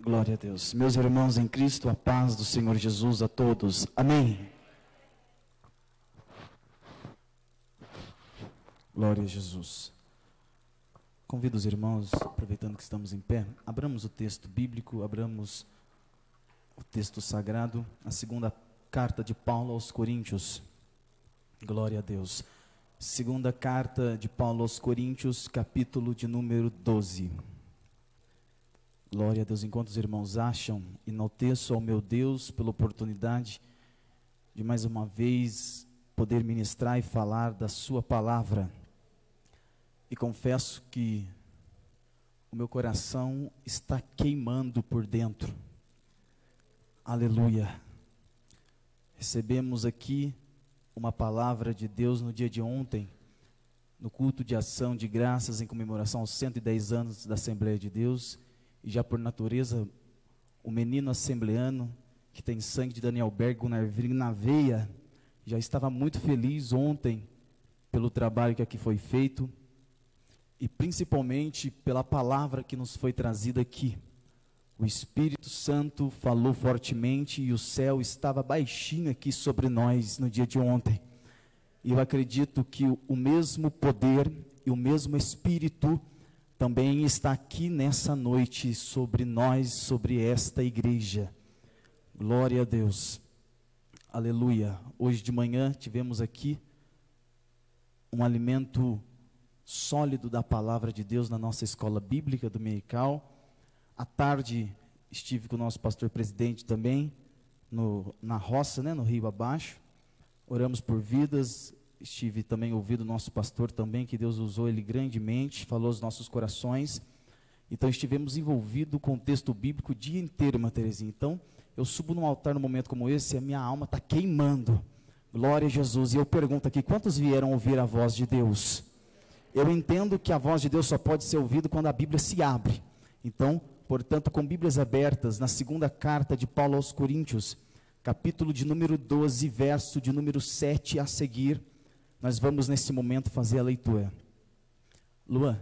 Glória a Deus. Meus irmãos em Cristo, a paz do Senhor Jesus a todos. Amém. Glória a Jesus. Convido os irmãos, aproveitando que estamos em pé, abramos o texto bíblico, abramos o texto sagrado, a segunda carta de Paulo aos Coríntios. Glória a Deus. Segunda carta de Paulo aos Coríntios, capítulo de número 12. Glória a Deus. Enquanto os irmãos acham, enalteço ao meu Deus pela oportunidade de mais uma vez poder ministrar e falar da sua palavra. E confesso que o meu coração está queimando por dentro. Aleluia. Recebemos aqui uma palavra de Deus no dia de ontem, no culto de ação de graças em comemoração aos 110 anos da Assembleia de Deus. E já por natureza, o menino assembleano, que tem sangue de Daniel Berg na veia, já estava muito feliz ontem pelo trabalho que aqui foi feito, e principalmente pela palavra que nos foi trazida aqui. O Espírito Santo falou fortemente e o céu estava baixinho aqui sobre nós no dia de ontem. E eu acredito que o mesmo poder e o mesmo Espírito também está aqui nessa noite sobre nós, sobre esta igreja. Glória a Deus. Aleluia. Hoje de manhã tivemos aqui um alimento sólido da palavra de Deus na nossa escola bíblica dominical. À tarde estive com o nosso pastor presidente também, na roça, no Rio Abaixo. Oramos por vidas. Estive também ouvindo o nosso pastor também, que Deus usou ele grandemente, falou aos nossos corações. Então estivemos envolvidos com o texto bíblico o dia inteiro, irmã Terezinha. Então eu subo num altar num momento como esse e a minha alma está queimando. Glória a Jesus. E eu pergunto aqui, quantos vieram ouvir a voz de Deus? Eu entendo que a voz de Deus só pode ser ouvida quando a Bíblia se abre. Então, portanto, com Bíblias abertas, na segunda carta de Paulo aos Coríntios, capítulo de número 12, verso de número 7 a seguir, nós vamos nesse momento fazer a leitura. Luan,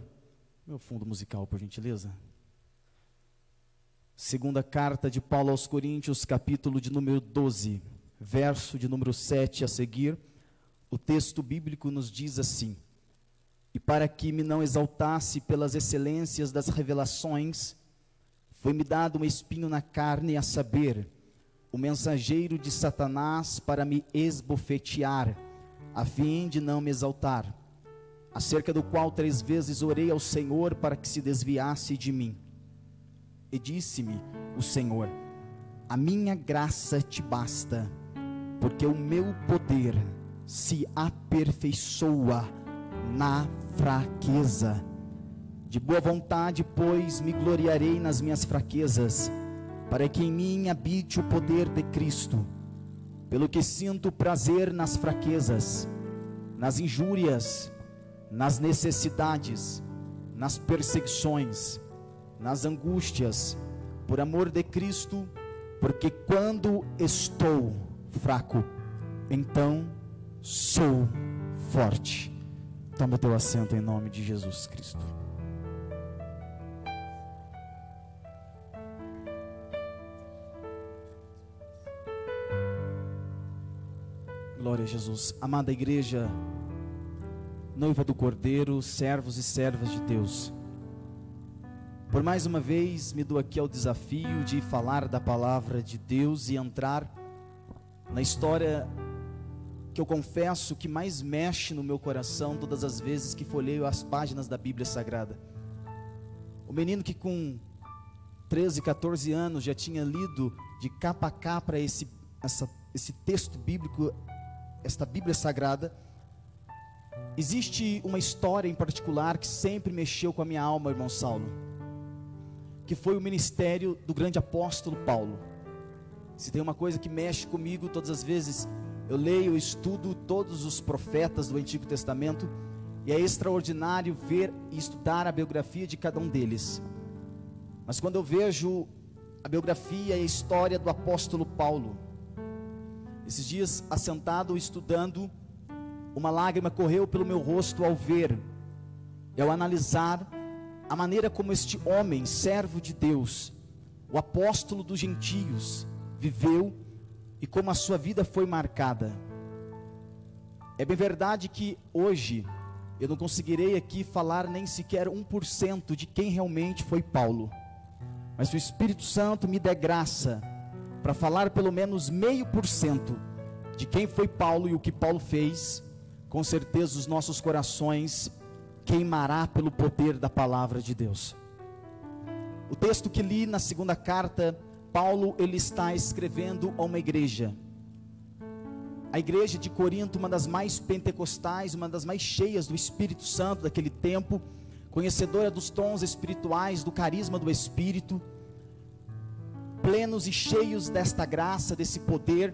meu fundo musical, por gentileza. Segunda carta de Paulo aos Coríntios, capítulo de número 12, verso de número 7 a seguir. O texto bíblico nos diz assim: E para que me não exaltasse pelas excelências das revelações, foi-me dado um espinho na carne, a saber, o mensageiro de Satanás para me esbofetear, a fim de não me exaltar, acerca do qual 3 vezes orei ao Senhor para que se desviasse de mim. E disse-me o Senhor: a minha graça te basta, porque o meu poder se aperfeiçoa na fraqueza. De boa vontade, pois, me gloriarei nas minhas fraquezas, para que em mim habite o poder de Cristo. Pelo que sinto prazer nas fraquezas, nas injúrias, nas necessidades, nas perseguições, nas angústias, por amor de Cristo, porque quando estou fraco, então sou forte. Toma teu assento em nome de Jesus Cristo. Glória a Jesus. Amada igreja, noiva do Cordeiro, servos e servas de Deus, por mais uma vez me dou aqui ao desafio de falar da palavra de Deus e entrar na história que eu confesso que mais mexe no meu coração todas as vezes que folheio as páginas da Bíblia Sagrada. O menino que com 13, 14 anos já tinha lido de capa a capa esse texto bíblico, esta Bíblia Sagrada. Existe uma história em particular que sempre mexeu com a minha alma, irmão Saulo, que foi o ministério do grande apóstolo Paulo. Se tem uma coisa que mexe comigo todas as vezes, eu leio, eu estudo todos os profetas do Antigo Testamento, e é extraordinário ver e estudar a biografia de cada um deles. Mas quando eu vejo a biografia e a história do apóstolo Paulo, esses dias, assentado, estudando, uma lágrima correu pelo meu rosto ao ver, e ao analisar a maneira como este homem, servo de Deus, o apóstolo dos gentios, viveu e como a sua vida foi marcada. É bem verdade que hoje eu não conseguirei aqui falar nem sequer 1% de quem realmente foi Paulo, mas se o Espírito Santo me der graça para falar pelo menos 0,5% de quem foi Paulo e o que Paulo fez, com certeza os nossos corações queimará pelo poder da palavra de Deus. O texto que li na segunda carta, Paulo ele está escrevendo a uma igreja, a igreja de Corinto, uma das mais pentecostais, uma das mais cheias do Espírito Santo daquele tempo, conhecedora dos dons espirituais, do carisma do Espírito, plenos e cheios desta graça, desse poder.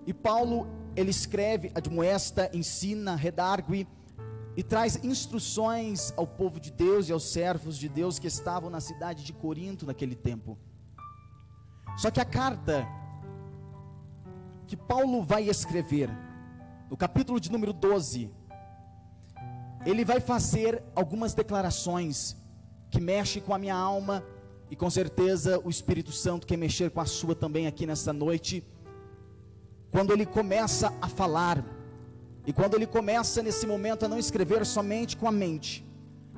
E Paulo, ele escreve, admoesta, ensina, redargue e traz instruções ao povo de Deus e aos servos de Deus que estavam na cidade de Corinto naquele tempo. Só que a carta que Paulo vai escrever, no capítulo de número 12, ele vai fazer algumas declarações que mexem com a minha alma, e com certeza o Espírito Santo quer mexer com a sua também aqui nessa noite, quando ele começa a falar, e quando ele começa nesse momento a não escrever somente com a mente,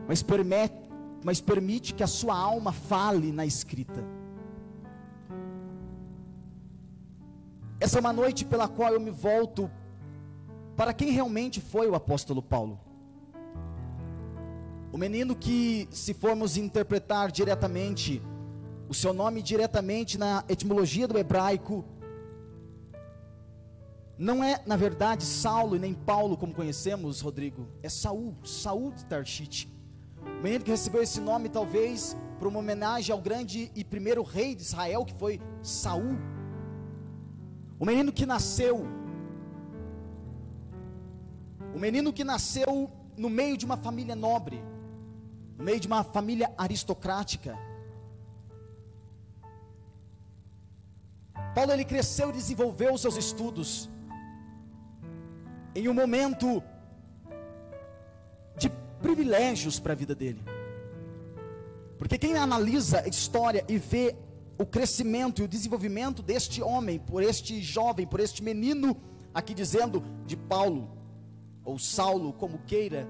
mas permite que a sua alma fale na escrita. Essa é uma noite pela qual eu me volto para quem realmente foi o apóstolo Paulo. O menino que, se formos interpretar diretamente o seu nome diretamente na etimologia do hebraico, não é na verdade Saulo e nem Paulo como conhecemos, Rodrigo, é Saul de Tarshish. O menino que recebeu esse nome talvez por uma homenagem ao grande e primeiro rei de Israel, que foi Saul. O menino que nasceu no meio de uma família nobre, no meio de uma família aristocrática. Paulo, ele cresceu e desenvolveu os seus estudos em um momento de privilégios para a vida dele, porque quem analisa a história e vê o crescimento e o desenvolvimento deste homem, por este jovem, por este menino, aqui dizendo de Paulo, ou Saulo, como queira,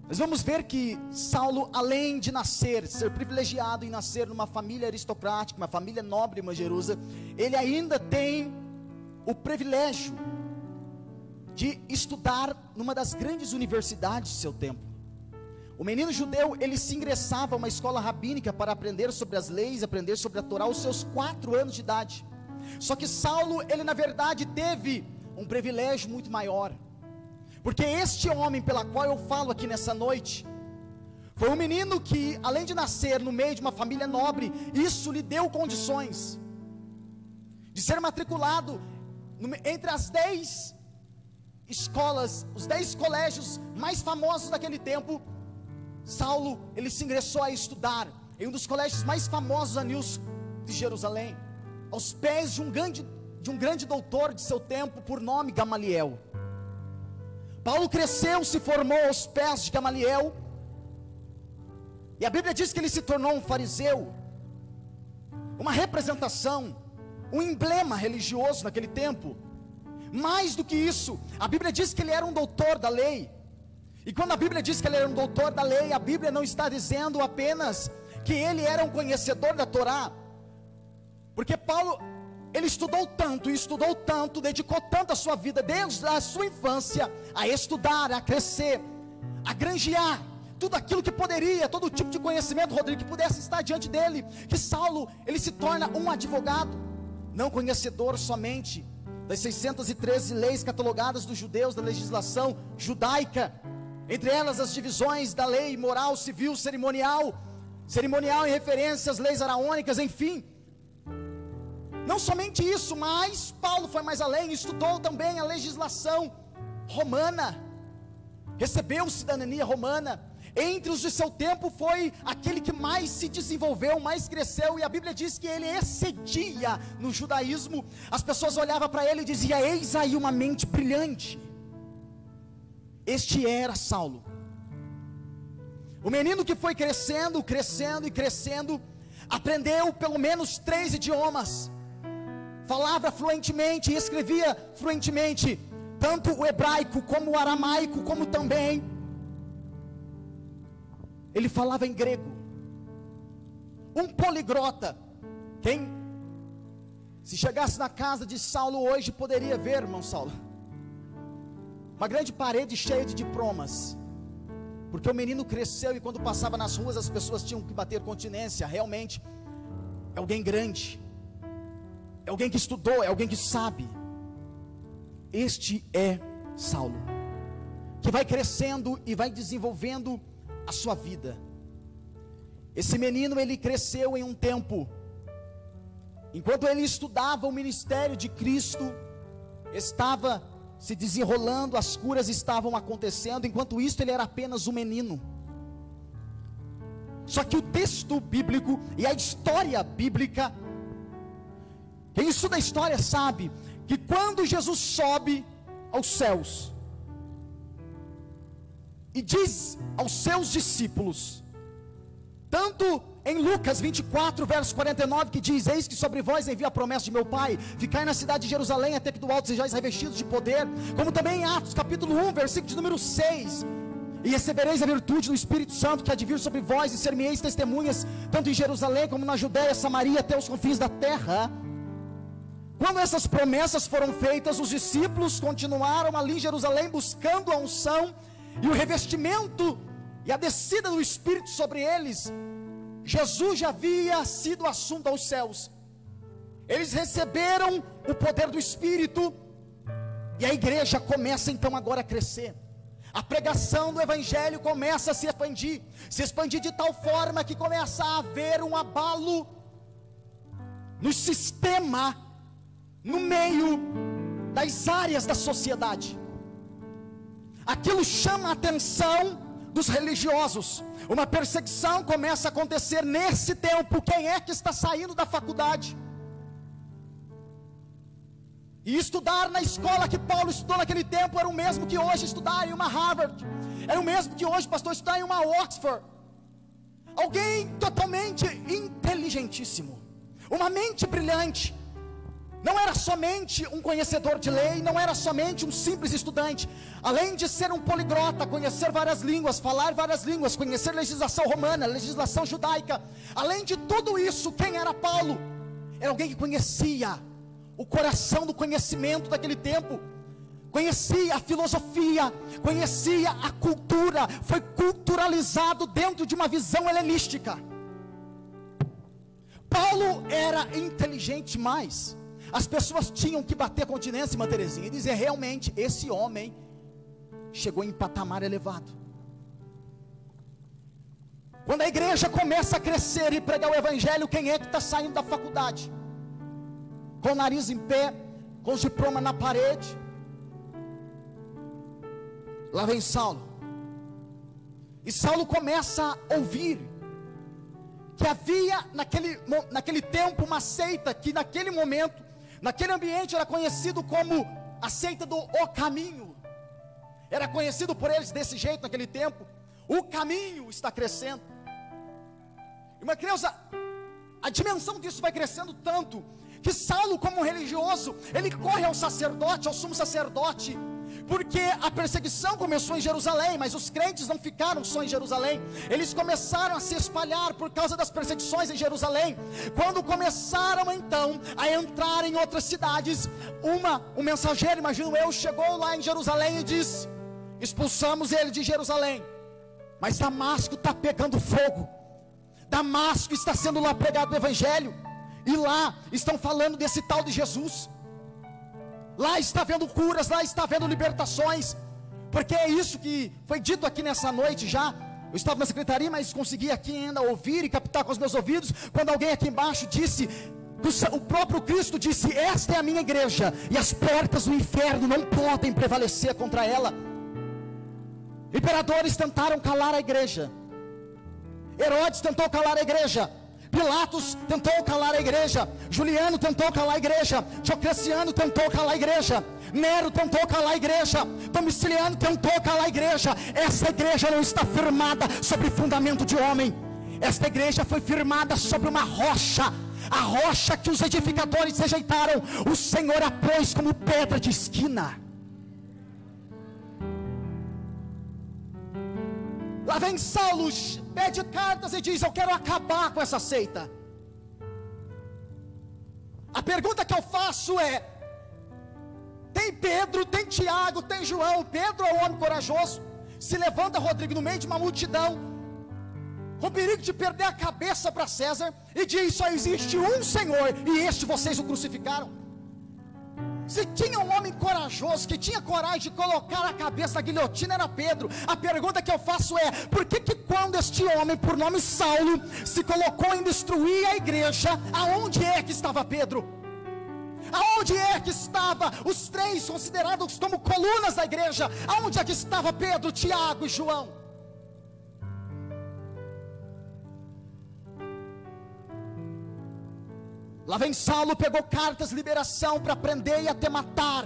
nós vamos ver que Saulo, além de ser privilegiado em nascer numa família aristocrática, uma família nobre em Manjerusa, ele ainda tem o privilégio de estudar numa das grandes universidades de seu tempo. O menino judeu, ele se ingressava a uma escola rabínica para aprender sobre as leis, aprender sobre a Torá aos seus 4 anos de idade. Só que Saulo, ele na verdade teve um privilégio muito maior, porque este homem pela qual eu falo aqui nessa noite, foi um menino que, além de nascer no meio de uma família nobre, isso lhe deu condições de ser matriculado entre as 10 escolas, os 10 colégios mais famosos daquele tempo. Saulo, ele se ingressou a estudar em um dos colégios mais famosos anis de Jerusalém, aos pés de um grande doutor de seu tempo, por nome Gamaliel. Paulo cresceu, se formou aos pés de Gamaliel, e a Bíblia diz que ele se tornou um fariseu, uma representação, um emblema religioso naquele tempo. Mais do que isso, a Bíblia diz que ele era um doutor da lei. E quando a Bíblia diz que ele era um doutor da lei, a Bíblia não está dizendo apenas que ele era um conhecedor da Torá, porque Paulo, ele estudou tanto, dedicou tanto a sua vida, desde a sua infância, a estudar, a crescer, a granjear tudo aquilo que poderia, todo tipo de conhecimento, Rodrigo, que pudesse estar diante dele, que Saulo, ele se torna um advogado, não conhecedor somente das 613 leis catalogadas dos judeus, da legislação judaica, entre elas as divisões da lei moral, civil, cerimonial em referência às leis araônicas, enfim. Não somente isso, mas Paulo foi mais além, estudou também a legislação romana, recebeu cidadania romana. Entre os de seu tempo foi aquele que mais se desenvolveu, mais cresceu, e a Bíblia diz que ele excedia no judaísmo. As pessoas olhavam para ele e diziam: eis aí uma mente brilhante. Este era Saulo, o menino que foi crescendo, aprendeu pelo menos 3 idiomas, falava fluentemente e escrevia fluentemente, tanto o hebraico como o aramaico, como também ele falava em grego. Um poliglota. Quem, se chegasse na casa de Saulo hoje, poderia ver, irmão Saulo, uma grande parede cheia de diplomas, porque o menino cresceu e quando passava nas ruas as pessoas tinham que bater continência. Realmente é alguém grande, é alguém que estudou, é alguém que sabe. Este é Saulo, que vai crescendo e vai desenvolvendo a sua vida. Esse menino, ele cresceu em um tempo, enquanto ele estudava, o ministério de Cristo estava se desenrolando, as curas estavam acontecendo. Enquanto isso, ele era apenas um menino. Só que o texto bíblico e a história bíblica, quem estuda a história sabe que quando Jesus sobe aos céus e diz aos seus discípulos, tanto em Lucas 24, verso 49, que diz: eis que sobre vós envio a promessa de meu Pai, ficai na cidade de Jerusalém, até que do alto sejais revestidos de poder, como também em Atos capítulo 1, versículo de número 6, e recebereis a virtude do Espírito Santo, que há de vir sobre vós, e ser-me-eis testemunhas, tanto em Jerusalém, como na Judéia, Samaria, até os confins da terra. Quando essas promessas foram feitas, os discípulos continuaram ali em Jerusalém, buscando a unção, e o revestimento, e a descida do Espírito sobre eles. Jesus já havia sido assunto aos céus, eles receberam o poder do Espírito, e a igreja começa então agora a crescer. A pregação do Evangelho começa a se expandir de tal forma que começa a haver um abalo no sistema, no meio das áreas da sociedade. Aquilo chama a atenção dos religiosos. Uma perseguição começa a acontecer nesse tempo. Quem é que está saindo da faculdade e estudar na escola que Paulo estudou naquele tempo era o mesmo que hoje estudar em uma Harvard, era o mesmo que hoje, pastor, estudar em uma Oxford. Alguém totalmente inteligentíssimo, uma mente brilhante. Não era somente um conhecedor de lei, não era somente um simples estudante. Além de ser um poliglota, conhecer várias línguas, falar várias línguas, conhecer legislação romana, legislação judaica, além de tudo isso, quem era Paulo? Era alguém que conhecia o coração do conhecimento daquele tempo, conhecia a filosofia, conhecia a cultura, foi culturalizado dentro de uma visão helenística. Paulo era inteligente demais. As pessoas tinham que bater continência, irmã Terezinha, e dizer: realmente esse homem chegou em patamar elevado. Quando a igreja começa a crescer e pregar o Evangelho, quem é que está saindo da faculdade? Com o nariz em pé, com os diplomas na parede. Lá vem Saulo. E Saulo começa a ouvir que havia naquele tempo uma seita que naquele momento, naquele ambiente era conhecido como a seita do O Caminho. Era conhecido por eles desse jeito naquele tempo. O caminho está crescendo. Irmã Creuza, a dimensão disso vai crescendo tanto que Saulo, como religioso, ele corre ao sacerdote, ao sumo sacerdote, porque a perseguição começou em Jerusalém, mas os crentes não ficaram só em Jerusalém, eles começaram a se espalhar por causa das perseguições em Jerusalém. Quando começaram então a entrar em outras cidades, um mensageiro, imagino eu, chegou lá em Jerusalém e disse: expulsamos ele de Jerusalém, mas Damasco está pegando fogo, Damasco está sendo lá pregado o Evangelho, e lá estão falando desse tal de Jesus. Lá está havendo curas, lá está havendo libertações, porque é isso que foi dito aqui nessa noite já. Eu estava na secretaria, mas consegui aqui ainda ouvir e captar com os meus ouvidos, quando alguém aqui embaixo disse, o próprio Cristo disse: esta é a minha igreja, e as portas do inferno não podem prevalecer contra ela. Imperadores tentaram calar a igreja, Herodes tentou calar a igreja, Pilatos tentou calar a igreja, Juliano tentou calar a igreja, Diocleciano tentou calar a igreja, Nero tentou calar a igreja, Domiciliano tentou calar a igreja. Essa igreja não está firmada sobre fundamento de homem, Esta igreja foi firmada sobre uma rocha, a rocha que os edificadores rejeitaram, o Senhor a pôs como pedra de esquina. Lá vem Saulo, pede cartas e diz: eu quero acabar com essa seita. A pergunta que eu faço é: tem Pedro, tem Tiago, tem João. Pedro é um homem corajoso, se levanta, Rodrigo, no meio de uma multidão, com perigo de perder a cabeça para César, e diz: só existe um Senhor, e este vocês o crucificaram. Se tinha um homem corajoso, que tinha coragem de colocar a cabeça na guilhotina, era Pedro. A pergunta que eu faço é: por que quando este homem, por nome Saulo, se colocou em destruir a igreja, aonde é que estava Pedro? Aonde é que estava os três considerados como colunas da igreja? Aonde é que estava Pedro, Tiago e João? Lá vem Saulo, pegou cartas de liberação para prender e até matar,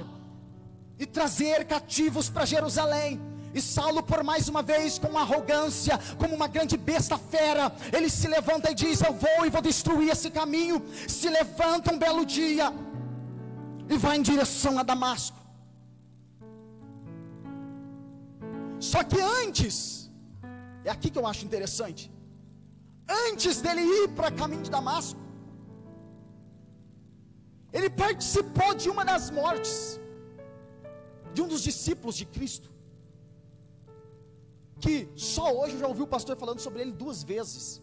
e trazer cativos para Jerusalém. E Saulo, por mais uma vez, com arrogância, como uma grande besta fera, ele se levanta e diz: eu vou e vou destruir esse caminho. Se levanta um belo dia e vai em direção a Damasco. Só que antes, é aqui que eu acho interessante, antes dele ir para caminho de Damasco, ele participou de uma das mortes de um dos discípulos de Cristo, que só hoje eu já ouvi o pastor falando sobre ele 2 vezes,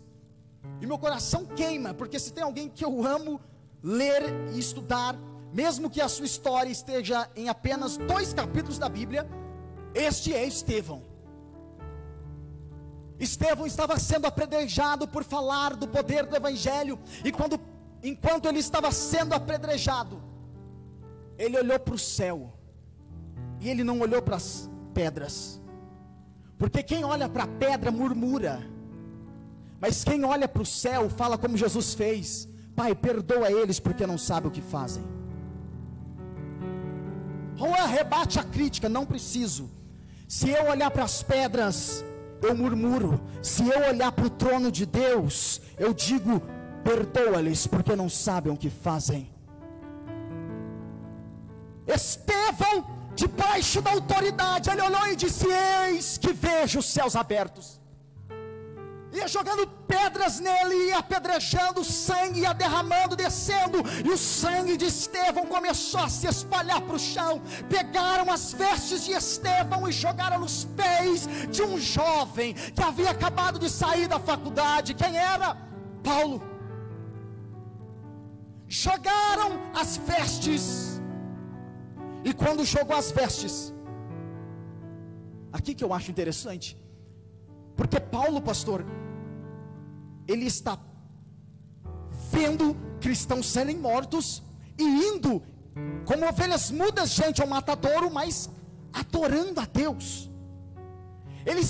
e meu coração queima, porque se tem alguém que eu amo ler e estudar, mesmo que a sua história esteja em apenas 2 capítulos da Bíblia, este é Estevão. Estevão estava sendo apedrejado por falar do poder do Evangelho, e enquanto ele estava sendo apedrejado, ele olhou para o céu, e ele não olhou para as pedras, porque quem olha para a pedra murmura, mas quem olha para o céu fala como Jesus fez: Pai, perdoa eles porque não sabem o que fazem. Juan rebate a crítica: não preciso. Se eu olhar para as pedras, eu murmuro. Se eu olhar para o trono de Deus, eu digo: perdoa-lhes porque não sabem o que fazem. Estevão, debaixo da autoridade, ele olhou e disse: eis que vejo os céus abertos. Ia jogando pedras nele, ia apedrejando, sangue ia derramando, descendo, e o sangue de Estevão começou a se espalhar para o chão. Pegaram as vestes de Estevão e jogaram nos pés de um jovem que havia acabado de sair da faculdade. Quem era? Paulo. Jogaram as vestes, e quando jogou as vestes, aqui que eu acho interessante, porque Paulo, pastor, ele está vendo cristãos serem mortos e indo como ovelhas mudas, gente, ao matadouro, mas adorando a Deus. Ele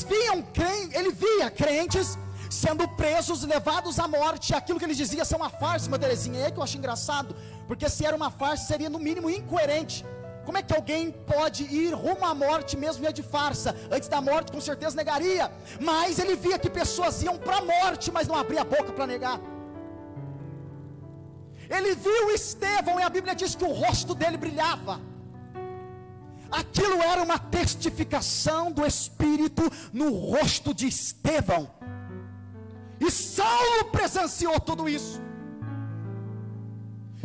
via crentes sendo presos, levados à morte. Aquilo que ele dizia ser uma farsa, uma Terezinha. É aí que eu acho engraçado, porque se era uma farsa, seria no mínimo incoerente. Como é que alguém pode ir rumo à morte mesmo via de farsa? Antes da morte com certeza negaria, mas ele via que pessoas iam para a morte, mas não abria a boca para negar. Ele viu Estevão, e a Bíblia diz que o rosto dele brilhava. Aquilo era uma testificação do Espírito no rosto de Estevão. E Saulo presenciou tudo isso.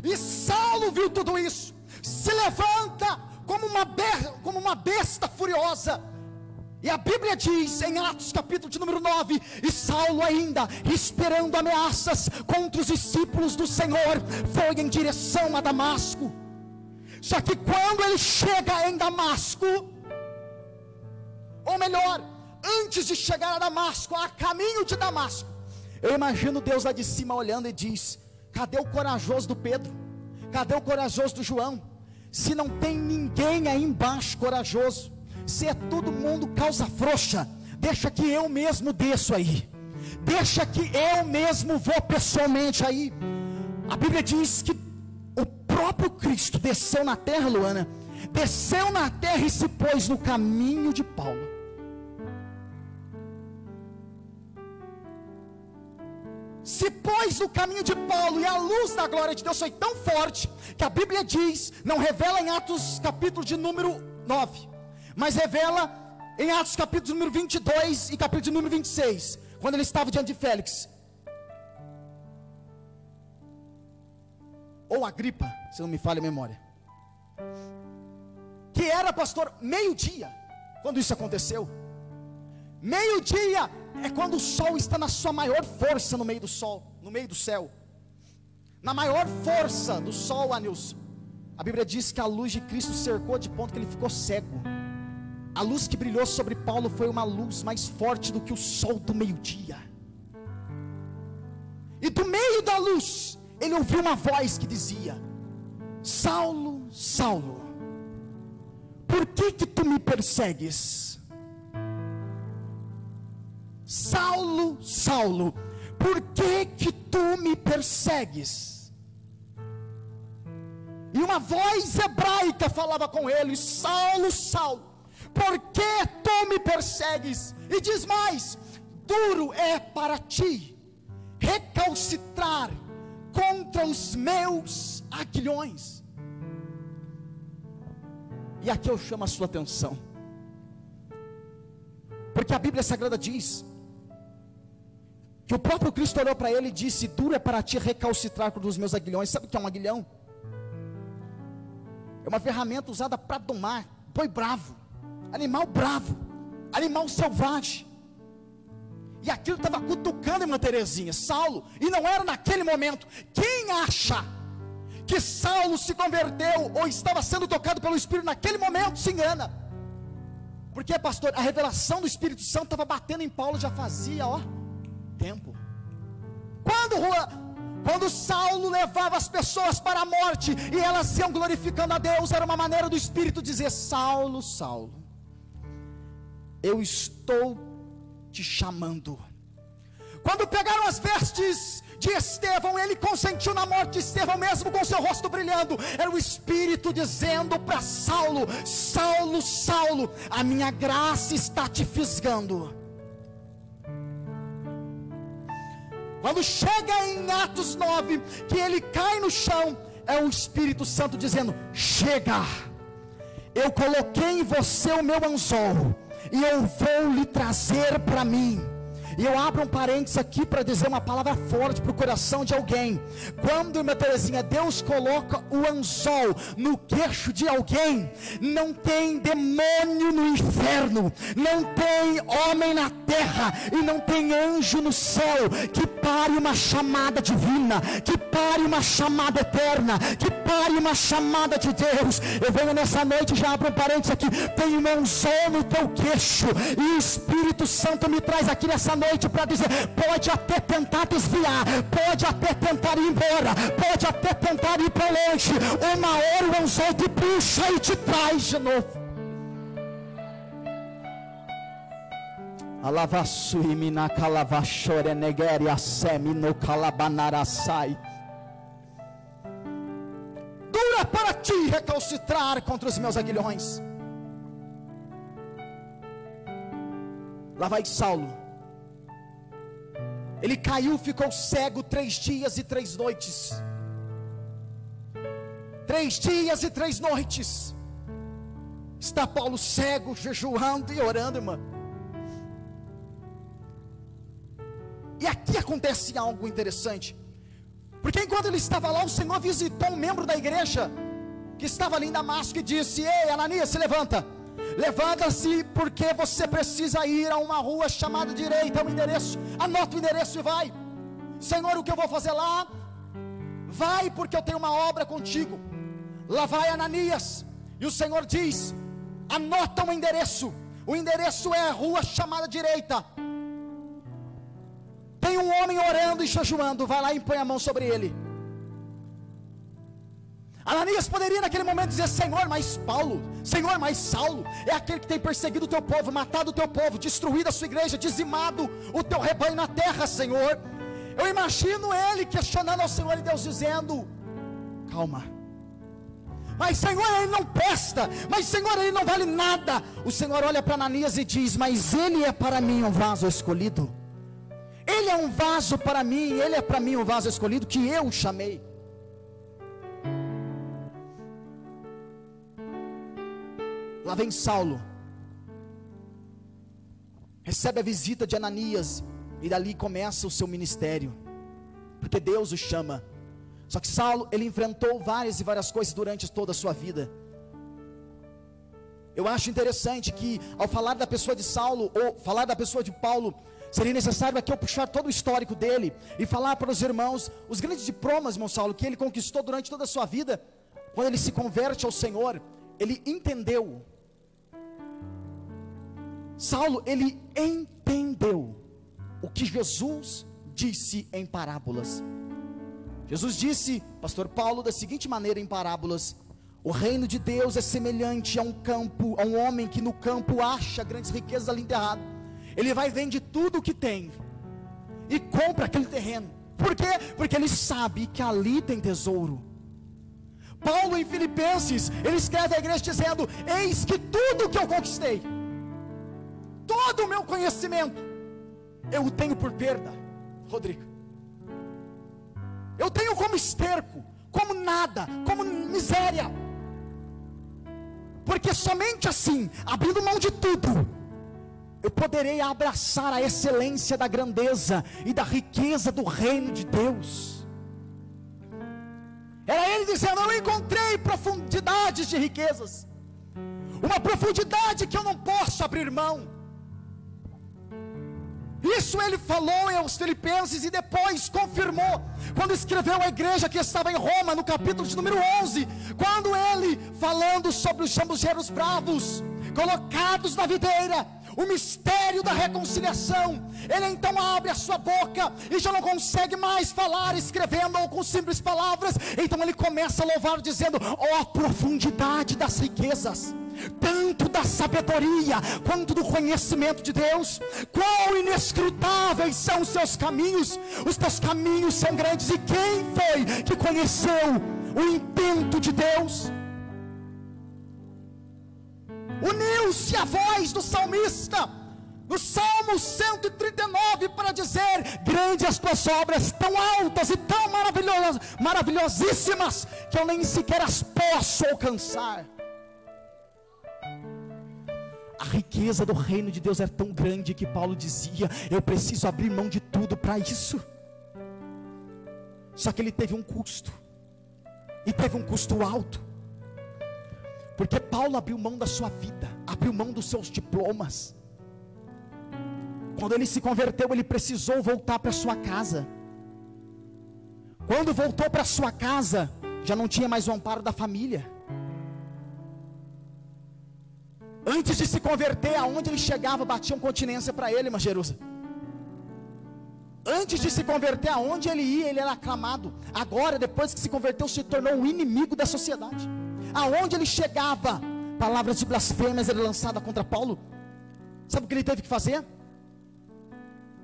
E Saulo viu tudo isso. Se levanta como uma besta furiosa. E a Bíblia diz em Atos capítulo de número 9: e Saulo, ainda esperando ameaças contra os discípulos do Senhor, foi em direção a Damasco. Só que quando ele chega em Damasco, ou melhor, antes de chegar a Damasco, a caminho de Damasco, eu imagino Deus lá de cima olhando e diz: cadê o corajoso do Pedro? Cadê o corajoso do João? Se não tem ninguém aí embaixo corajoso, se é todo mundo calça frouxa, deixa que eu mesmo desço aí, deixa que eu mesmo vou pessoalmente aí. A Bíblia diz que o próprio Cristo desceu na terra, Luana, desceu na terra e se pôs no caminho de Paulo. se pôs no caminho de Paulo, e a luz da glória de Deus foi tão forte, que a Bíblia diz, não revela em Atos capítulo de número 9, mas revela em Atos capítulo número 22 e capítulo número 26, quando ele estava diante de Félix, ou Agripa, se não me falha a memória, que era, pastor, meio-dia, quando isso aconteceu. Meio-dia é quando o sol está na sua maior força no meio do sol, no meio do céu. Na maior força do sol, Anilson, a Bíblia diz que a luz de Cristo cercou de ponto que ele ficou cego. A luz que brilhou sobre Paulo foi uma luz mais forte do que o sol do meio-dia. E do meio da luz, ele ouviu uma voz que dizia: Saulo, Saulo, por que tu me persegues? Saulo, Saulo, por que tu me persegues? E uma voz hebraica falava com ele: Saulo, Saulo, por que tu me persegues? E diz mais: duro é para ti recalcitrar contra os meus aguilhões. E aqui eu chamo a sua atenção, porque a Bíblia Sagrada diz que o próprio Cristo olhou para ele e disse: duro é para ti recalcitrar contra os meus aguilhões. Sabe o que é um aguilhão? É uma ferramenta usada para domar boi bravo, animal bravo, animal selvagem. E aquilo estava cutucando irmã Terezinha, Saulo, e não era naquele momento. Quem acha que Saulo se converteu ou estava sendo tocado pelo Espírito naquele momento se engana. Porque, pastor, a revelação do Espírito Santo estava batendo em Paulo já fazia tempo. Quando Saulo levava as pessoas para a morte e elas iam glorificando a Deus, era uma maneira do Espírito dizer: Saulo, Saulo, eu estou te chamando. Quando pegaram as vestes de Estevão, ele consentiu na morte de Estevão, mesmo com seu rosto brilhando. Era o Espírito dizendo para Saulo: Saulo, Saulo, a minha graça está te fisgando. Quando chega em Atos 9, que ele cai no chão, é o Espírito Santo dizendo: chega, eu coloquei em você o meu anzol, e eu vou lhe trazer para mim. E eu abro um parênteses aqui para dizer uma palavra forte para o coração de alguém. Quando, irmã Terezinha, Deus coloca o anzol no queixo de alguém, não tem demônio no inferno, não tem homem na terra e não tem anjo no céu que pare uma chamada divina, que pare uma chamada eterna, que pare uma chamada de Deus. Eu venho nessa noite, já abro um parênteses aqui, tem um anzol no teu queixo, e o Espírito Santo me traz aqui nessa noite para dizer: pode até tentar desviar, pode até tentar ir embora, pode até tentar ir para longe, uma hora o anzol te puxa e te traz de novo. Alavassui na calavachore negeri assemi no calabanarasai. Dura para ti recalcitrar contra os meus aguilhões. Lá vai Saulo. Ele caiu, ficou cego 3 dias e 3 noites. 3 dias e 3 noites. Está Paulo cego, jejuando e orando, irmã. E aqui acontece algo interessante. Porque enquanto ele estava lá, o Senhor visitou um membro da igreja que estava ali em Damasco e disse: ei, Ananias, se levanta. Levanta-se, porque você precisa ir a uma rua chamada direita, um endereço. Anota o endereço e vai. Senhor, o que eu vou fazer lá? Vai, porque eu tenho uma obra contigo. Lá vai Ananias. E o Senhor diz: anota um endereço. O endereço é a rua chamada direita. Tem um homem orando e jejuando. Vai lá e põe a mão sobre ele. Ananias poderia naquele momento dizer: Senhor, mas Paulo, Senhor, mas Saulo é aquele que tem perseguido o teu povo, matado o teu povo, destruído a sua igreja, dizimado o teu rebanho na terra, Senhor. Eu imagino ele questionando ao Senhor, e Deus dizendo: calma. Mas Senhor, ele não presta, mas Senhor, ele não vale nada. O Senhor olha para Ananias e diz: mas ele é para mim um vaso escolhido. Ele é um vaso para mim, Ele é para mim um vaso escolhido que eu chamei. Lá vem Saulo, recebe a visita de Ananias, e dali começa o seu ministério, porque Deus o chama. Só que Saulo, ele enfrentou várias e várias coisas durante toda a sua vida. Eu acho interessante que, ao falar da pessoa de Saulo, ou falar da pessoa de Paulo, seria necessário aqui eu puxar todo o histórico dele, e falar para os irmãos, os grandes diplomas, irmão Saulo, que ele conquistou durante toda a sua vida. Quando ele se converte ao Senhor, ele entendeu. Saulo, ele entendeu o que Jesus disse em parábolas. Jesus disse, pastor Paulo, da seguinte maneira em parábolas: o reino de Deus é semelhante a um campo, a um homem que no campo acha grandes riquezas ali enterrado. Ele vai, vende tudo o que tem e compra aquele terreno. Por quê? Porque ele sabe que ali tem tesouro. Paulo, em Filipenses, ele escreve à igreja dizendo: eis que tudo que eu conquistei, todo o meu conhecimento, eu o tenho por perda. Rodrigo, eu tenho como esterco, como nada, como miséria, porque somente assim, abrindo mão de tudo, eu poderei abraçar a excelência da grandeza e da riqueza do reino de Deus. Era ele dizendo: eu encontrei profundidades de riquezas, uma profundidade que eu não posso abrir mão. Isso ele falou aos Filipenses, e depois confirmou quando escreveu à igreja que estava em Roma, no capítulo de número 11, quando ele, falando sobre os chambuzeiros bravos colocados na videira, o mistério da reconciliação, ele então abre a sua boca e já não consegue mais falar escrevendo ou com simples palavras. Então ele começa a louvar dizendo: ó profundidade das riquezas, tanto da sabedoria quanto do conhecimento de Deus, quão inescrutáveis são os seus caminhos, os teus caminhos são grandes. E quem foi que conheceu o intento de Deus? Uniu-se a voz do salmista no Salmo 139 para dizer: grandes as tuas obras, tão altas e tão maravilhosíssimas, que eu nem sequer as posso alcançar. A riqueza do reino de Deus é tão grande que Paulo dizia: eu preciso abrir mão de tudo para isso. Só que ele teve um custo, e teve um custo alto, porque Paulo abriu mão da sua vida, abriu mão dos seus diplomas. Quando ele se converteu, ele precisou voltar para sua casa. Quando voltou para sua casa, já não tinha mais o amparo da família. Antes de se converter, aonde ele chegava, batiam continência para ele, irmã Jerusa. Antes de se converter, aonde ele ia, ele era aclamado. Agora, depois que se converteu, se tornou um inimigo da sociedade. Aonde ele chegava, palavras de blasfêmias eram lançadas contra Paulo. Sabe o que ele teve que fazer?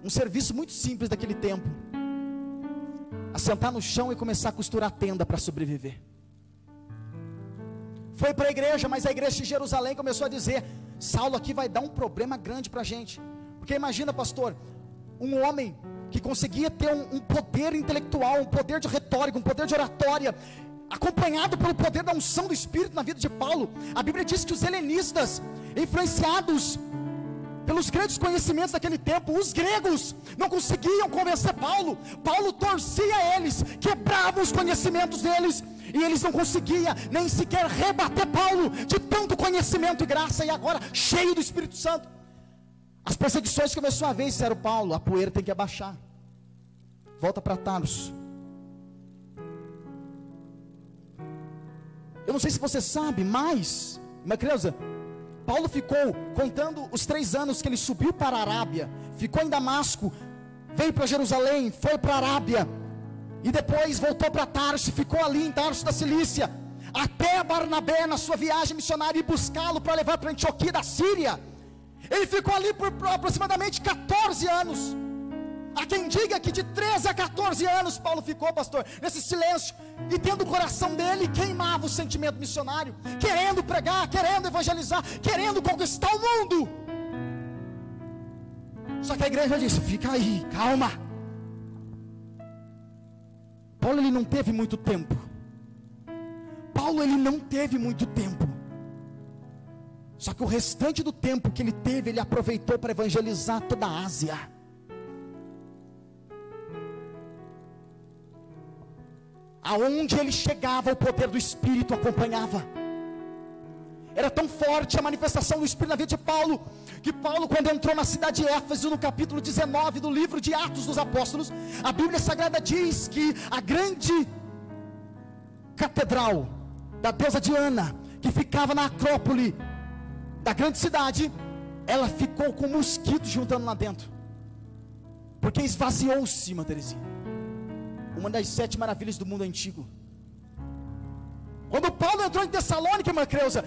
Um serviço muito simples daquele tempo: assentar no chão e começar a costurar a tenda para sobreviver. Foi para a igreja, mas a igreja de Jerusalém começou a dizer: Saulo aqui vai dar um problema grande para a gente. Porque imagina, pastor, um homem que conseguia ter um poder intelectual, um poder de retórica, um poder de oratória, acompanhado pelo poder da unção do Espírito na vida de Paulo. A Bíblia diz que os helenistas, influenciados pelos grandes conhecimentos daquele tempo, os gregos, não conseguiam convencer Paulo. Paulo torcia eles, quebrava os conhecimentos deles, e eles não conseguiam nem sequer rebater Paulo, de tanto conhecimento e graça. E agora, cheio do Espírito Santo, as perseguições começaram a ver, e disseram: Paulo, a poeira tem que abaixar, volta para Tarso. Eu não sei se você sabe, mas, minha criança, Paulo ficou contando os 3 anos que ele subiu para a Arábia, ficou em Damasco, veio para Jerusalém, foi para a Arábia, e depois voltou para Tarso, ficou ali em Tarso da Cilícia, até Barnabé, na sua viagem missionária, ir buscá-lo para levar para Antioquia da Síria. Ele ficou ali por aproximadamente 14 anos. Há quem diga que de 13 a 14 anos Paulo ficou, pastor, nesse silêncio, e tendo o coração dele queimava o sentimento missionário, querendo pregar, querendo evangelizar, querendo conquistar o mundo. Só que a igreja disse: fica aí, calma. Paulo, ele não teve muito tempo. Paulo, ele não teve muito tempo. Só que o restante do tempo que ele teve, ele aproveitou para evangelizar toda a Ásia. Aonde ele chegava, o poder do Espírito acompanhava. Era tão forte a manifestação do Espírito na vida de Paulo, que Paulo, quando entrou na cidade de Éfeso, no capítulo 19 do livro de Atos dos Apóstolos, a Bíblia Sagrada diz que a grande catedral da deusa Diana, que ficava na Acrópole da grande cidade, ela ficou com mosquitos juntando lá dentro, porque esvaziou-se, irmã Terezinha, uma das 7 maravilhas do mundo antigo. Quando Paulo entrou em Tessalônica, irmã Creuza,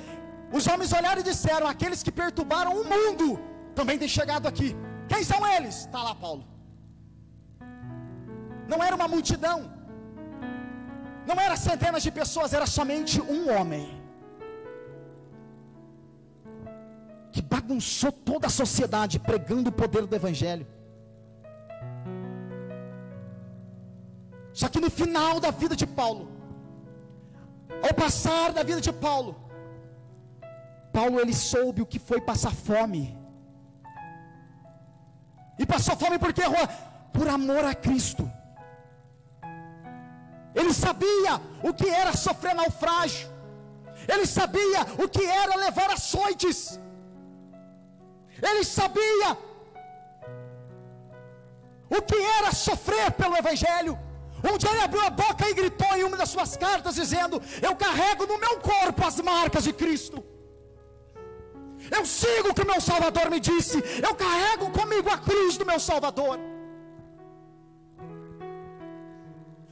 os homens olharam e disseram: aqueles que perturbaram o mundo também têm chegado aqui. Quem são eles? Está lá Paulo. Não era uma multidão, não era centenas de pessoas, era somente um homem que bagunçou toda a sociedade pregando o poder do Evangelho. Só que no final da vida de Paulo, ao passar da vida de Paulo, ele soube o que foi passar fome. E passou fome por quê? Por amor a Cristo. Ele sabia o que era sofrer naufrágio. Ele sabia o que era levar açoites. Ele sabia o que era sofrer pelo Evangelho. Um dia ele abriu a boca e gritou em uma das suas cartas, dizendo: eu carrego no meu corpo as marcas de Cristo. Eu sigo o que o meu Salvador me disse. Eu carrego comigo a cruz do meu Salvador.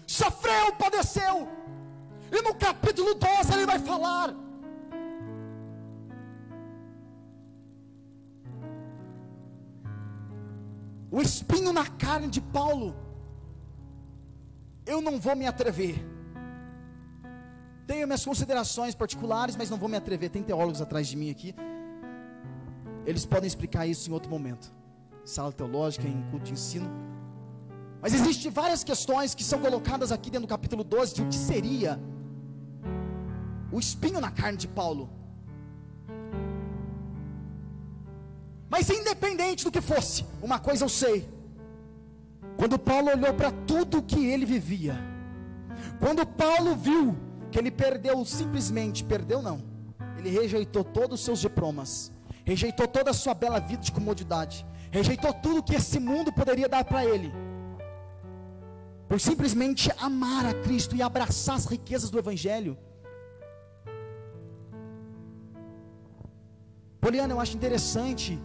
Sofreu, padeceu. E no capítulo 12 ele vai falar: o espinho na carne de Paulo, eu não vou me atrever. Tenho minhas considerações particulares, mas não vou me atrever. Tem teólogos atrás de mim aqui, eles podem explicar isso em outro momento, sala teológica, em culto de ensino. Mas existem várias questões que são colocadas aqui dentro do capítulo 12, de o que seria o espinho na carne de Paulo. Mas independente do que fosse, uma coisa eu sei: quando Paulo olhou para tudo que ele vivia, quando Paulo viu que ele perdeu, simplesmente perdeu não, ele rejeitou todos os seus diplomas, rejeitou toda a sua bela vida de comodidade, rejeitou tudo que esse mundo poderia dar para ele, por simplesmente amar a Cristo e abraçar as riquezas do Evangelho. Poliana, eu acho interessante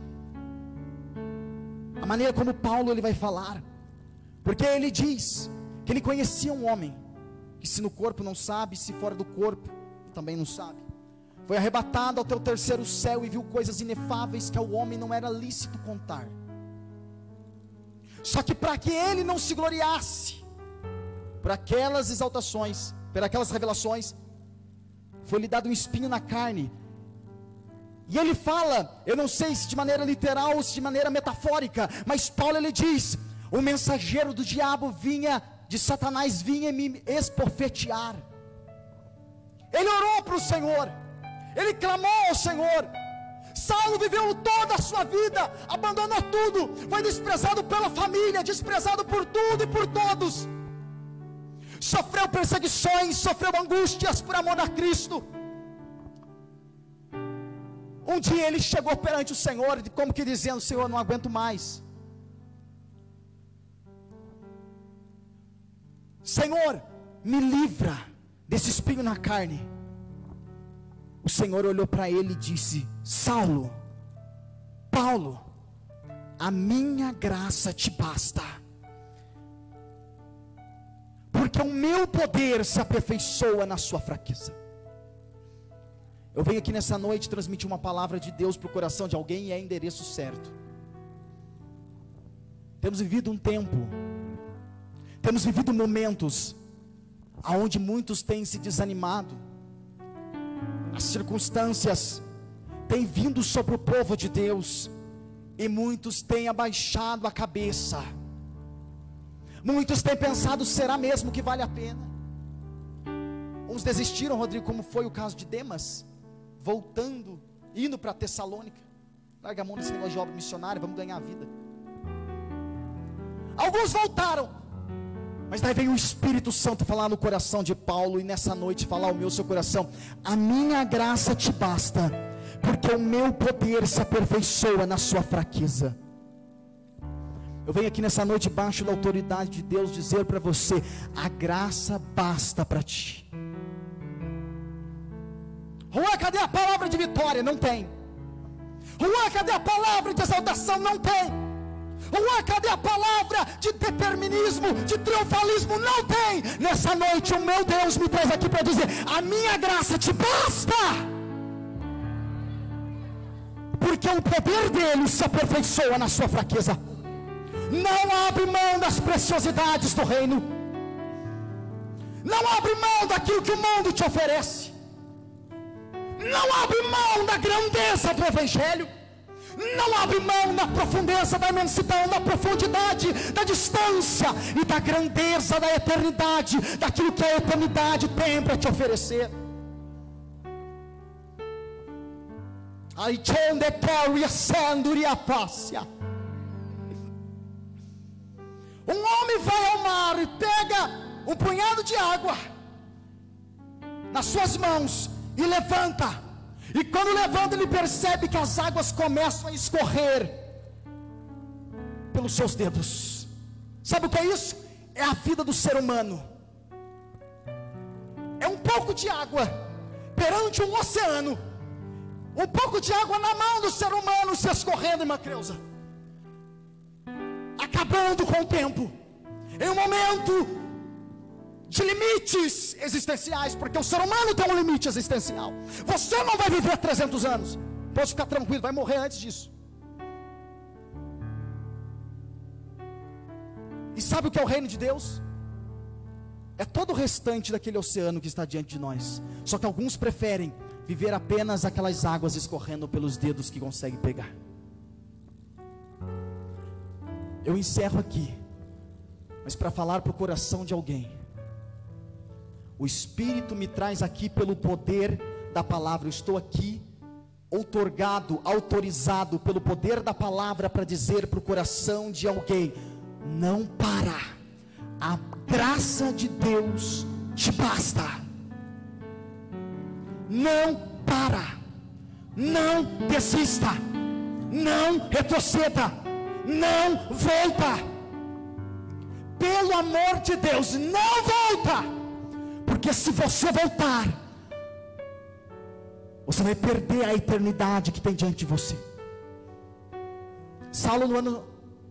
a maneira como Paulo ele vai falar, porque ele diz que ele conhecia um homem, que se no corpo não sabe, se fora do corpo também não sabe. Foi arrebatado ao teu terceiro céu e viu coisas inefáveis que ao homem não era lícito contar. Só que para que ele não se gloriasse por aquelas exaltações, por aquelas revelações, foi-lhe dado um espinho na carne. E ele fala, eu não sei se de maneira literal ou se de maneira metafórica, mas Paulo ele diz: o mensageiro do diabo vinha, de Satanás vinha me esbofetear. Ele orou para o Senhor, ele clamou ao Senhor. Saulo viveu toda a sua vida, abandonou tudo, foi desprezado pela família, desprezado por tudo e por todos, sofreu perseguições, sofreu angústias por amor a Cristo. Um dia ele chegou perante o Senhor, como que dizendo: Senhor, eu não aguento mais. Senhor, me livra desse espinho na carne. O Senhor olhou para ele e disse: Saulo, Paulo, a minha graça te basta, porque o meu poder se aperfeiçoa na sua fraqueza. Eu venho aqui nessa noite transmitir uma palavra de Deus para o coração de alguém, e é endereço certo. Temos vivido um tempo, temos vivido momentos onde muitos têm se desanimado. As circunstâncias têm vindo sobre o povo de Deus, E muitos têm abaixado a cabeça. Muitos têm pensado, será mesmo que vale a pena? Uns desistiram, Rodrigo, como foi o caso de Demas, voltando, indo para Tessalônica. Larga a mão desse negócio de obra missionária, vamos ganhar a vida. Alguns voltaram, mas daí veio o Espírito Santo falar no coração de Paulo, e nessa noite falar ao seu coração: a minha graça te basta, porque o meu poder se aperfeiçoa na sua fraqueza. Eu venho aqui nessa noite, debaixo da autoridade de Deus, dizer para você: a graça basta para ti. Juan, cadê a palavra de vitória? Não tem. Juan, cadê a palavra de exaltação? Não tem. Juan, cadê a palavra de determinismo, de triunfalismo? Não tem. Nessa noite o meu Deus me traz aqui para dizer: a minha graça te basta, porque o poder dele se aperfeiçoa na sua fraqueza. Não abre mão das preciosidades do reino. Não abre mão daquilo que o mundo te oferece. Não abre mão da grandeza do evangelho. Não abre mão da profundeza, da imensidão, da profundidade, da distância e da grandeza da eternidade, daquilo que a eternidade tem para te oferecer. Um homem vai ao mar e pega um punhado de água nas suas mãos e levanta. E quando levanta, ele percebe que as águas começam a escorrer pelos seus dedos. Sabe o que é isso? É a vida do ser humano. É um pouco de água perante um oceano. Um pouco de água na mão do ser humano se escorrendo, irmã Creuza, acabando com o tempo, em um momento de limites existenciais, porque o ser humano tem um limite existencial. Você não vai viver 300 anos, pode ficar tranquilo, vai morrer antes disso. E sabe o que é o reino de Deus? É todo o restante daquele oceano que está diante de nós. Só que alguns preferem viver apenas aquelas águas escorrendo pelos dedos que conseguem pegar. Eu encerro aqui, mas para falar para o coração de alguém. O Espírito me traz aqui pelo poder da palavra. Eu estou aqui outorgado, autorizado pelo poder da palavra para dizer para o coração de alguém: não para, a graça de Deus te basta. Não para, não desista, não retroceda, não volta. Pelo amor de Deus, não volta. Porque se você voltar, você vai perder a eternidade que tem diante de você.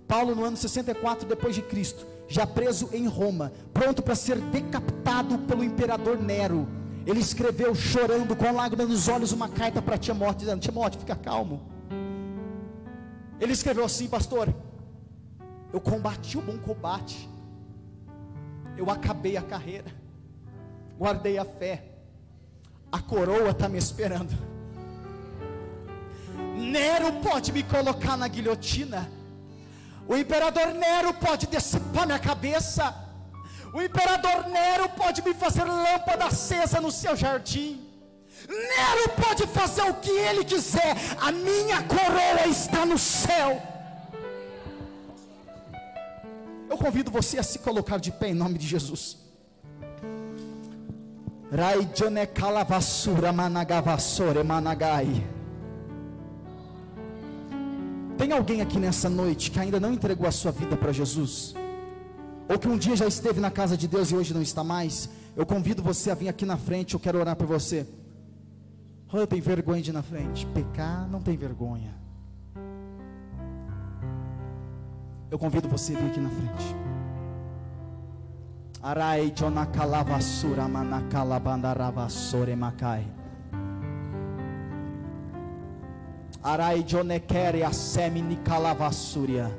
Paulo no ano 64 depois de Cristo, já preso em Roma, pronto para ser decapitado pelo imperador Nero, ele escreveu chorando, com lágrimas nos olhos, uma carta para Timóteo, dizendo: Timóteo, fica calmo. Ele escreveu assim: pastor, eu combati o bom combate, eu acabei a carreira, guardei a fé, a coroa está me esperando. Nero pode me colocar na guilhotina, o imperador Nero pode decepar minha cabeça, o imperador Nero pode me fazer lâmpada acesa no seu jardim, Nero pode fazer o que ele quiser, a minha coroa está no céu. Eu convido você a se colocar de pé em nome de Jesus. Raijane kalavasura managavassore managai. Tem alguém aqui nessa noite que ainda não entregou a sua vida para Jesus? Ou que um dia já esteve na casa de Deus e hoje não está mais? Eu convido você a vir aqui na frente, eu quero orar por você. Oh, eu tenho vergonha de ir na frente. Pecar não tem vergonha. Eu convido você a vir aqui na frente. Arai jonakalavasura manakalabandaravasore makai. Arai jonekere asemini kalavasuria.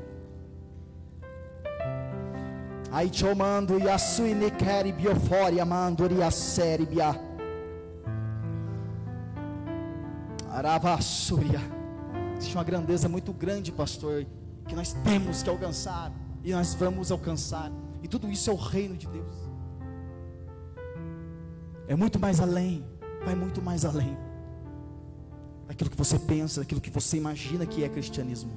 Ai chomando yasuini keri bioforia mandoria seribia. Aravasuria. Existe uma grandeza muito grande, pastor, que nós temos que alcançar, e nós vamos alcançar, e tudo isso é o reino de Deus. É muito mais além, vai muito mais além daquilo que você pensa, daquilo que você imagina que é cristianismo.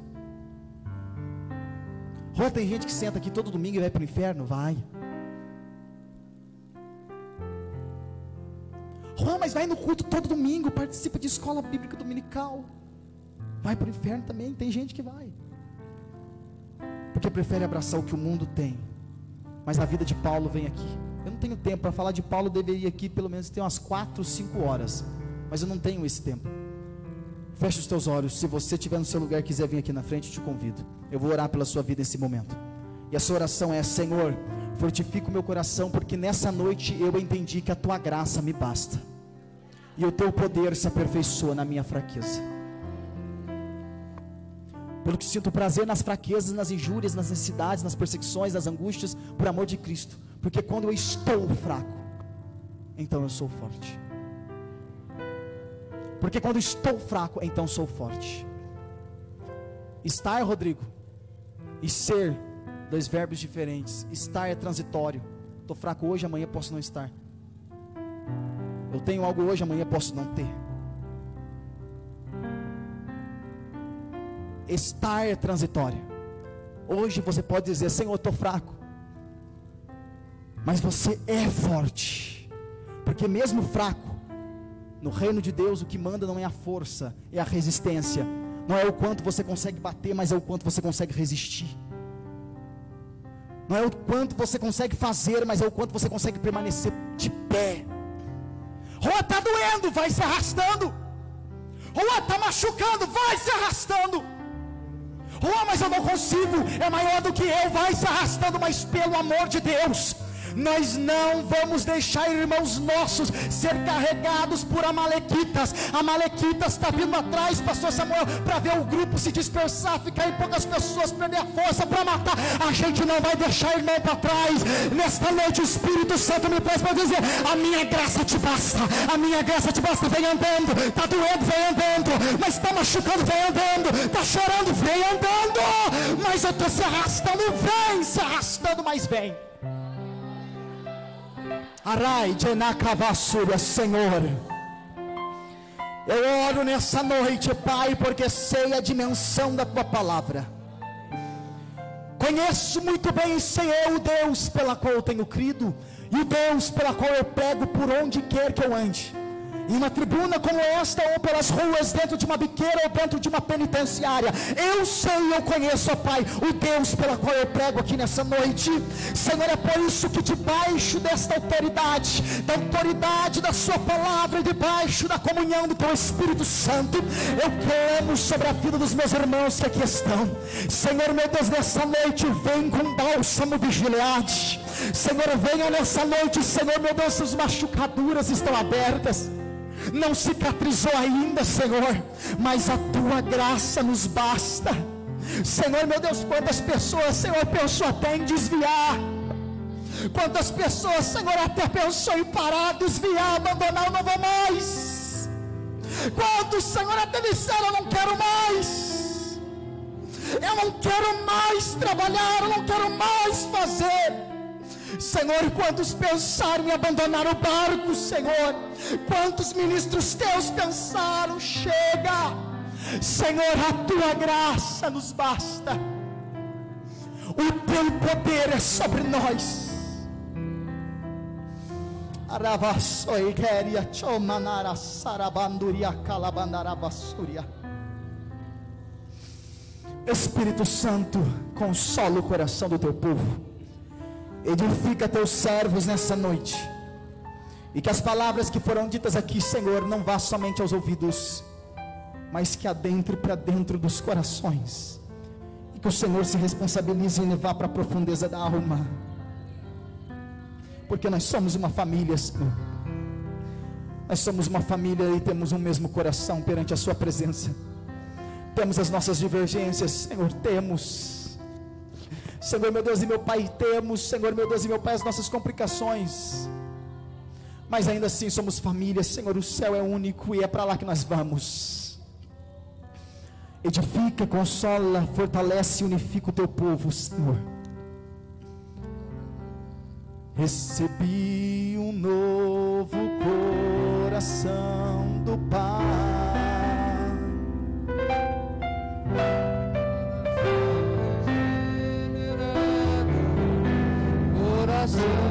Tem gente que senta aqui todo domingo e vai para o inferno? Vai. Mas vai no culto todo domingo, participa de escola bíblica dominical. Vai para o inferno também, tem gente que vai. Porque prefere abraçar o que o mundo tem. Mas a vida de Paulo vem aqui. Eu não tenho tempo para falar de Paulo, eu deveria aqui pelo menos ter umas 4, 5 horas. Mas eu não tenho esse tempo. Feche os teus olhos. Se você estiver no seu lugar e quiser vir aqui na frente, eu te convido. Eu vou orar pela sua vida nesse momento. E a sua oração é: Senhor, fortifica o meu coração, porque nessa noite eu entendi que a tua graça me basta, e o teu poder se aperfeiçoa na minha fraqueza. Pelo que sinto prazer nas fraquezas, nas injúrias, nas necessidades, nas perseguições, nas angústias, por amor de Cristo. Porque quando eu estou fraco, então eu sou forte. Porque quando estou fraco, então sou forte. Estar, Rodrigo, e ser, dois verbos diferentes. Estar é transitório. Estou fraco hoje, amanhã posso não estar. Eu tenho algo hoje, amanhã posso não ter. Estar é transitório. Hoje você pode dizer: Senhor, eu estou fraco. Mas você é forte. Porque mesmo fraco, no reino de Deus, o que manda não é a força, é a resistência. Não é o quanto você consegue bater, mas é o quanto você consegue resistir. Não é o quanto você consegue fazer, mas é o quanto você consegue permanecer de pé. Está doendo, vai se arrastando. Está machucando, vai se arrastando. Mas eu não consigo, é maior do que eu, vai se arrastando. Mas pelo amor de Deus, nós não vamos deixar irmãos nossos ser carregados por amalequitas. Amalequitas está vindo atrás, pastor Samuel, para ver o grupo se dispersar, ficar em poucas pessoas, perder a força para matar. A gente não vai deixar irmão para trás. Nesta noite o Espírito Santo me traz para dizer: a minha graça te basta, a minha graça te basta. Vem andando, está doendo, vem andando, mas está machucando, vem andando, está chorando, vem andando, mas eu estou se arrastando, vem se arrastando, mas vem. Arai de Nakavassura, Senhor, eu oro nessa noite, Pai, porque sei a dimensão da tua palavra. Conheço muito bem, Senhor, o Deus pela qual eu tenho crido, e o Deus pela qual eu prego por onde quer que eu ande. Em uma tribuna como esta, ou pelas ruas, dentro de uma biqueira, ou dentro de uma penitenciária, eu sei, eu conheço, ó Pai, o Deus pela qual eu prego aqui nessa noite. Senhor, é por isso que debaixo desta autoridade, da autoridade da sua palavra, debaixo da comunhão do teu Espírito Santo, eu clamo sobre a vida dos meus irmãos que aqui estão. Senhor, meu Deus, nessa noite vem com bálsamo de Gileade. Senhor, venha nessa noite, Senhor, meu Deus, suas machucaduras estão abertas, não cicatrizou ainda, Senhor, mas a tua graça nos basta. Senhor, meu Deus, quantas pessoas, Senhor, pensou até em desviar, quantas pessoas, Senhor, até pensou em parar, desviar, abandonar, eu não vou mais. Quantos, Senhor, até disseram: eu não quero mais, eu não quero mais trabalhar, eu não quero mais fazer. Senhor, quantos pensaram em abandonar o barco, Senhor? Quantos ministros teus pensaram: chega, Senhor, a tua graça nos basta, o teu poder é sobre nós. Espírito Santo, consola o coração do teu povo. Edifica teus servos nessa noite, e que as palavras que foram ditas aqui, Senhor, não vá somente aos ouvidos, mas que adentre para dentro dos corações, e que o Senhor se responsabilize em levar para a profundeza da alma, porque nós somos uma família, Senhor. Nós somos uma família e temos um mesmo coração perante a sua presença. Temos as nossas divergências, Senhor, temos, Senhor, meu Deus e meu Pai, temos, Senhor, meu Deus e meu Pai, as nossas complicações, mas ainda assim somos família, Senhor. O céu é único e é para lá que nós vamos. Edifica, consola, fortalece e unifica o teu povo, Senhor. Recebi um novo coração do Pai. Coração